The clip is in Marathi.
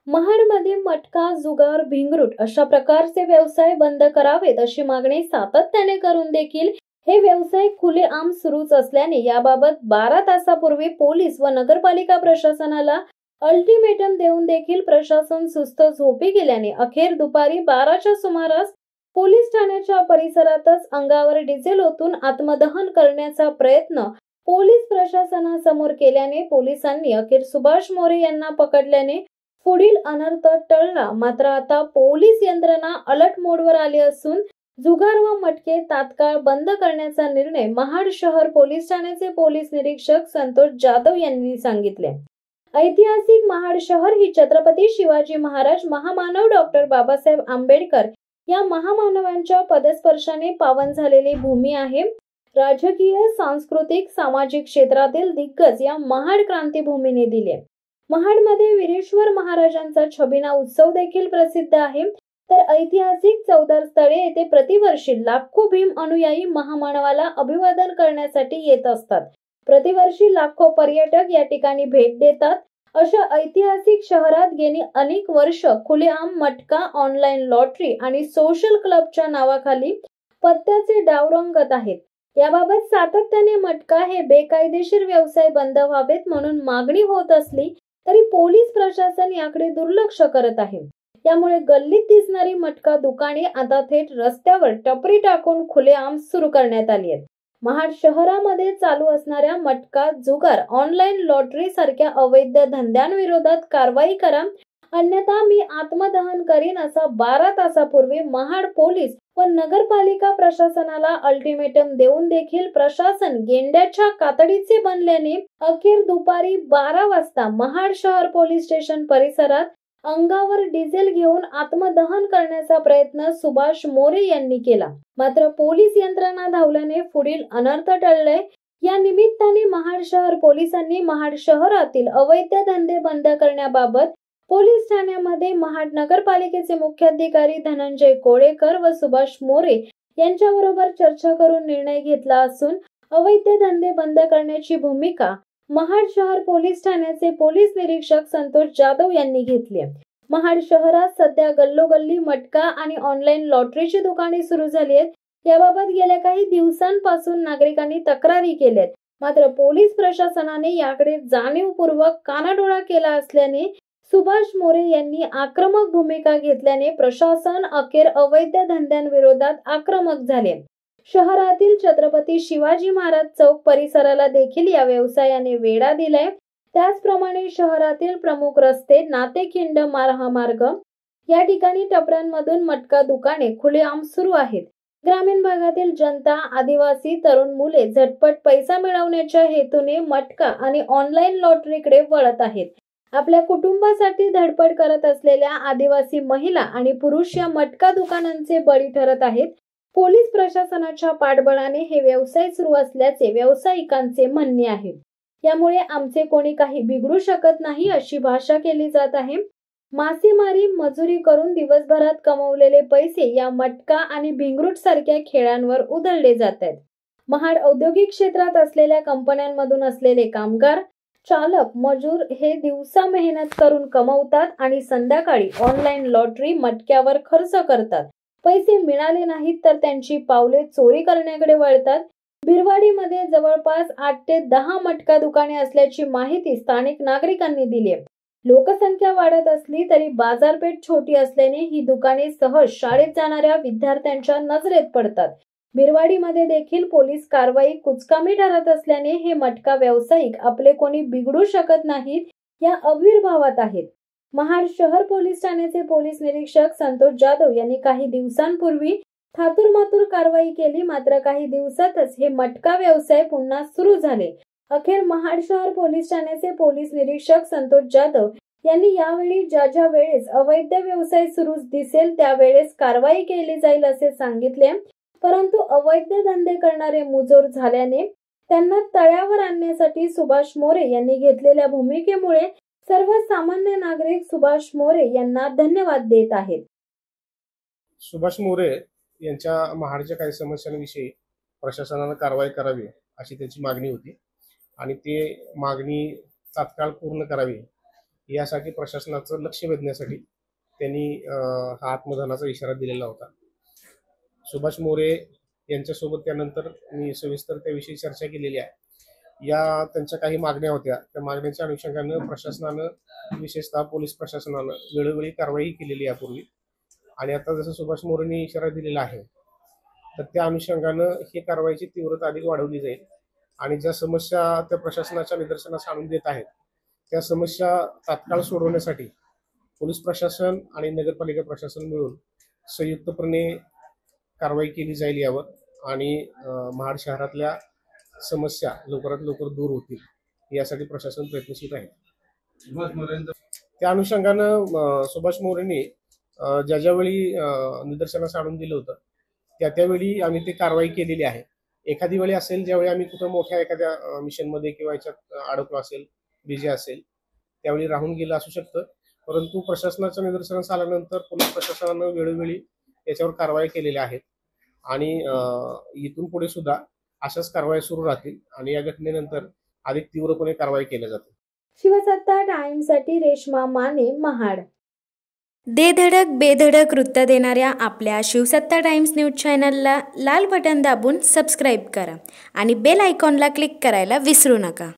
महाडमध्ये मटका, जुगार, भिंगरूट अशा प्रकारचे व्यवसाय बंद करावेत अशी मागणी सातत्याने करून देखील हे व्यवसाय खुलेआम सुरूच असल्याने याबाबत 12 तासापूर्वी पोलीस व नगरपालिका प्रशासनाला अल्टिमेटम देऊन देखील प्रशासन सुस्त झोपी गेल्याने अखेर दुपारी 12च्या सुमारास पोलीस ठाण्याच्या परिसरातच अंगावर डिझेल ओतून आत्मदहन करण्याचा प्रयत्न पोलीस प्रशासनासमोर केल्याने पोलिसांनी अखेर सुभाष मोरे यांना पकडल्याने पुढील अनर्थ टळला। मात्र आता पोलीस यंत्रणा अलर्ट मोडवर आली असून जुगार व मटके तात्काळ बंद करण्याचा निर्णय महाड शहर पोलीस ठाण्याचे पोलीस निरीक्षक संतोष जाधव यांनी सांगितले। ऐतिहासिक महाड शहर ही छत्रपती शिवाजी महाराज, महामानव डॉक्टर बाबासाहेब आंबेडकर या महामानवांच्या पदस्पर्शाने पावन झालेली भूमी आहे। राजकीय, सांस्कृतिक, सामाजिक क्षेत्रातील दिग्गज या महाड क्रांतीभूमीने दिले। महाडमध्ये वीरेश्वर महाराजांचा छबिना उत्सव देखील प्रसिद्ध आहे। तर ऐतिहासिक चौदार स्थळे येथे प्रतिवर्षी लाखो भीम अनुयायी महामानवाला अभिवादन करण्यासाठी येत असतात। प्रतिवर्षी लाखो पर्यटक या ठिकाणी भेट देतात। अशा ऐतिहासिक शहरात गेली अनेक वर्ष खुलेआम मटका, ऑनलाईन लॉटरी आणि सोशल क्लबच्या नावाखाली पत्त्याचे डाव रंगत आहेत। याबाबत सातत्याने मटका हे बेकायदेशीर व्यवसाय बंद व्हावेत म्हणून मागणी होत असली तरी पोलीस प्रशासन याकडे दुर्लक्ष करत आहे। यामुळे गल्लीत दिसणारी मटका दुकाने आता थेट रस्त्यावर टपरी टाकून खुलेआम सुरू करण्यात आली आहेत। महाड शहरामध्ये चालू असणाऱ्या मटका, जुगार, ऑनलाईन लॉटरी सारख्या अवैध धंद्यांविरोधात कारवाई करा, अन्यथा मी आत्मदहन करीन असा 12 तासापूर्वी महाड पोलीस व नगरपालिका प्रशासनाला अल्टिमेटम देऊन देखील प्रशासन गेंड्याच्या कातडीचे बनल्याने अखेर दुपारी 12 वाजता महाड शहर पोलीस स्टेशन परिसरात अंगावर डिझेल घेऊन आत्मदहन करण्याचा प्रयत्न सुभाष मोरे यांनी केला। मात्र पोलीस यंत्रणा धावल्याने पुढील अनर्थ टळले। या निमित्ताने महाड शहर पोलिसांनी महाड शहरातील अवैध धंदे बंद करण्याबाबत पोलीस ठाण्यामध्ये महाड नगरपालिकेचे मुख्याधिकारी धनंजय कोळेकर व सुभाष मोरे यांच्याबरोबर चर्चा करून निर्णय घेतला असून अवैध धंदे बंद करण्याची भूमिका महाड शहर पोलीस ठाण्याचे पोलीस निरीक्षक संतोष जाधव यांनी घेतली। महाड शहरात सध्या गल्लोगल्ली मटका आणि ऑनलाईन लॉटरीची दुकाने सुरू झाली आहेत। याबाबत गेल्या काही दिवसांपासून नागरिकांनी तक्रारी केल्यात। मात्र पोलीस प्रशासनाने याकडे जाणीवपूर्वक कानाडोळा केला असल्याने सुभाष मोरे यांनी आक्रमक भूमिका घेतल्याने प्रशासन अखेर अवैध धंद्यांविरोधात आक्रमक झाले। शहरातील छत्रपती शिवाजी महाराज चौक परिसराला देखील या व्यवसायाने वेढा दिलाय। त्याचप्रमाणे शहरातील प्रमुख रस्ते, नातेखिंड महामार्ग या ठिकाणी टपऱ्यांमधून मटका दुकाने खुलेआम सुरू आहेत। ग्रामीण भागातील जनता, आदिवासी, तरुण मुले झटपट पैसा मिळवण्याच्या हेतूने मटका आणि ऑनलाईन लॉटरीकडे वळत आहेत। आपल्या कुटुंबासाठी धडपड करत असलेल्या आदिवासी महिला आणि पुरुष या मटका दुकानांचे बळी ठरत आहेत। पोलीस प्रशासनाच्या पाठबळाने हे व्यवसाय सुरू असल्याचे व्यावसायिकांचे म्हणणे आहे। यामुळे आमचे कोणी काही बिघडू शकत नाही अशी भाषा केली जात आहे। मासेमारी, मजुरी करून दिवसभरात कमवलेले पैसे या मटका आणि भिंगरूट सारख्या खेळांवर उधळले जात आहेत। महाड औद्योगिक क्षेत्रात असलेल्या कंपन्यांमधून असलेले कामगार, चालक, मजूर हे दिवसा मेहनत करून कमवतात आणि संध्याकाळी ऑनलाईन लॉटरी, मटक्यावर खर्च करतात। पैसे मिळाले नाहीत तर त्यांची पावले चोरी करण्याकडे वळतात। बिरवाडीमध्ये जवळपास 8 ते 10 मटका दुकाने असल्याची माहिती स्थानिक नागरिकांनी दिली आहे। लोकसंख्या वाढत असली तरी बाजारपेठ छोटी असल्याने ही दुकाने सहज शाळेत जाणाऱ्या विद्यार्थ्यांच्या नजरेत पडतात। बिरवाडीमध्ये देखील पोलीस कारवाई कुचकामी ठरत असल्याने हे मटका व्यावसायिक आपले कोणी बिघडू शकत नाहीत या आविर्भावात आहेत। महाड शहर पोलीस ठाण्याचे पोलीस निरीक्षक संतोष जाधव यांनी काही दिवसांपूर्वी थातुरमातुर कारवाई केली। मात्र काही दिवसातच हे मटका व्यवसाय पुन्हा सुरू झाले। अखेर महाड शहर पोलीस ठाण्याचे पोलीस निरीक्षक संतोष जाधव यांनी यावेळी ज्या वेळेस अवैध व्यवसाय सुरू दिसेल त्यावेळेस कारवाई केली जाईल असे सांगितले। परंतु अवैध धंदे करणारे मुजोर झाल्याने त्यांना तळ्यावर आणण्यासाठी सुभाष मोरे यांनी घेतलेल्या भूमिकेमुळे सर्वसामान्य नागरिक सुभाष मोरे यांना धन्यवाद देत आहेत। सुभाष मोरे यांच्या महाडच्या काही समस्यांविषयी प्रशासनाने कारवाई करावी अशी त्यांची मागणी होती आणि ते मागणी तात्काळ पूर्ण करावी यासाठी प्रशासनाचं लक्ष वेधण्यासाठी त्यांनी हा आत्मदहनाचा इशारा दिलेला होता. सुभाष मोरे यांच्यासोबत त्यानंतर मी सविस्तर त्याविषयी चर्चा केलेली आहे. या त्यांच्या काही मागण्या होत्या. त्या मागण्यांच्या अनुषंगानं प्रशासनानं, विशेषतः पोलीस प्रशासनानं वेळोवेळी कारवाई केलेली यापूर्वी, आणि आता जसं सुभाष मोरेंनी इशारा दिलेला आहे, तर त्या अनुषंगानं ही कारवाईची तीव्रता अधिक वाढवली जाईल आणि ज्या समस्या त्या प्रशासनाच्या निदर्शनास आणून देत आहेत त्या समस्या तात्काळ सोडवण्यासाठी पोलीस प्रशासन आणि नगरपालिका प्रशासन मिळून संयुक्तपणे कारवाई केली जाईल यावर, आणि महाड शहरातल्या समस्या लवकरात लवकर दूर होतील यासाठी प्रशासन प्रयत्नशील आहे. त्या अनुषंगानं सुभाष मोरेंनी ज्या ज्यावेळी निदर्शनास आणून दिलं होतं त्यावेळी आम्ही ते कारवाई केलेली आहे. एखादी वेळी असेल ज्यावेळी आम्ही कुठं मोठ्या एखाद्या मिशनमध्ये किंवा याच्यात अडकलो असेल, बिझी असेल, त्यावेळी राहून गेलं असू शकतं. परंतु प्रशासनाच्या निदर्शनास आल्यानंतर पोलीस प्रशासनानं वेळोवेळी याच्यावर कारवाई केलेल्या आहेत आणि इथून पुढे सुद्धा अशाच कारवाई सुरू राहतील आणि या घटनेनंतर अधिक तीव्रपणे कारवाई केल्या जाते. शिवसत्ता टाइम्ससाठी रेश्मा माने, महाड. दे धडक बेधडक वृत्त देणाऱ्या आपल्या शिवसत्ता टाइम्स न्यूज चॅनलला लाल बटन दाबून सबस्क्राईब करा आणि बेल आयकॉनला क्लिक करायला विसरू नका.